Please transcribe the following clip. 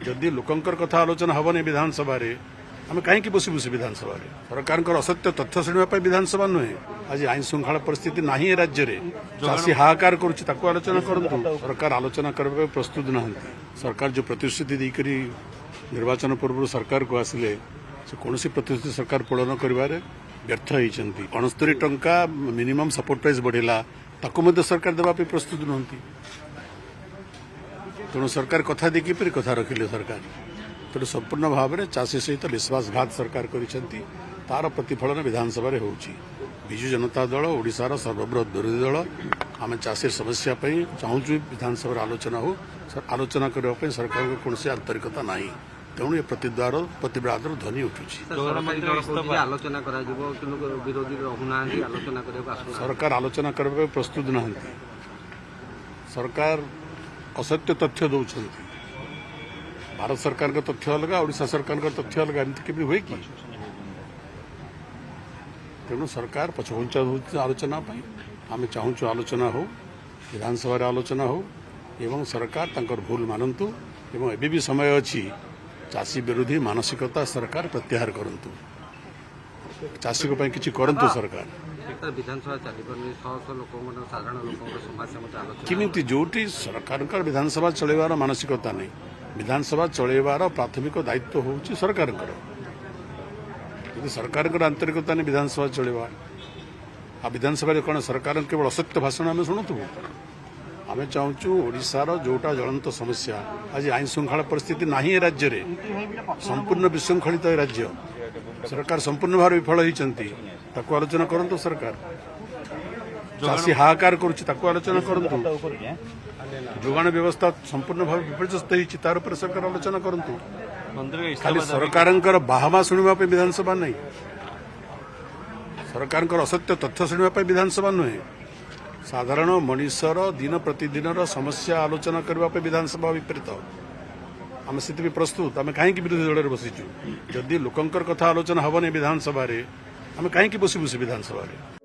जदि लोकंकर कथा आलोचना हेनी विधानसभा आम कहीं बसी बसी विधानसभा सरकार असत्य तथ्य शुणा विधानसभा नुहे आज आईन श्रृंखला परिस्थिति ना राज्य में चाषी हाहाकार करुच्ची आलोचना करूँ सरकार आलोचना करने प्रस्तुत ना सरकार जो प्रतिश्रुति देकर निर्वाचन पूर्व सरकार को आसिले से कौन प्रतिश्रुति सरकार पूरण कर व्यर्थ होती 69 टंका मिनिमम सपोर्ट प्राइस बढ़ेगा ताकू सरकार देवाई प्रस्तुत नुहति तेणु सरकार कथा देखी कथा रखिले सरकार तेणु संपूर्ण भाव में चाषी सहित विश्वासघात सरकार करिसेंती तार प्रतिफलन विधानसभा हो विजु जनता दल ओडिशार सर्वबृहत विरोधी दल आम चाषी समस्या चाहूँ विधानसभा आलोचना हो आलोचना करने सरकार को कौन आंतरिकता ना तेणु ये प्रतिवाद ध्वनि उठुची सरकार आलोचना करने प्रस्तुत ना सरकार असत्य तथ्य दौरान भारत सरकार का तथ्य अलग ओडिशा सरकार का तथ्य अलग एमती केमी हुए कि तेणु सरकार पछघुंचा आलोचना आम चाहूँ आलोचना हो विधानसभा आलोचना हो एवं सरकार तंकर भूल मानतु एवं एबे भी समय अच्छी चाषी विरोधी मानसिकता सरकार प्रत्याहार करंतु चाषी को किसी करंतु सरकार विधानसभा चल किमिति जोटी सरकार विधानसभा चलेबार मानसिकता नहीं विधानसभा चलेबार प्राथमिक दायित्व होउची सरकार यदि सरकार आंतरिकता नहीं विधानसभा चलेबा आ विधानसभा कौन सरकार केवल असत्य भाषण आम शुणुबू आम चाहूँ ओडिशार जोटा ज्वलंत समस्या आज आईन श्रृंखला परिस्थिति ना राज्य में संपूर्ण विशृंखलित राज्य सरकार संपूर्ण भाव विफल होती आलोचना करंतु सरकार चाषी हाहाकार करुच्ची आलोचना करंतु जोगाण व्यवस्था संपूर्ण भाव विपर्यस्त होती तार पर सरकार आलोचना करंतु खाली सरकार बाहवा शुणा विधानसभा नहीं सरकार असत्य तथ्य शुणा विधानसभा नुहे साधारण मनीषर दिन प्रतिदिन समस्या आलोचना करने विधानसभा विपरीत आम से प्रस्तुत आम कहीं विरोधी दल में बसीचु जदि लोकंकर कथा आलोचना हेनी विधानसभा आम कहीं बसी बसी विधानसभा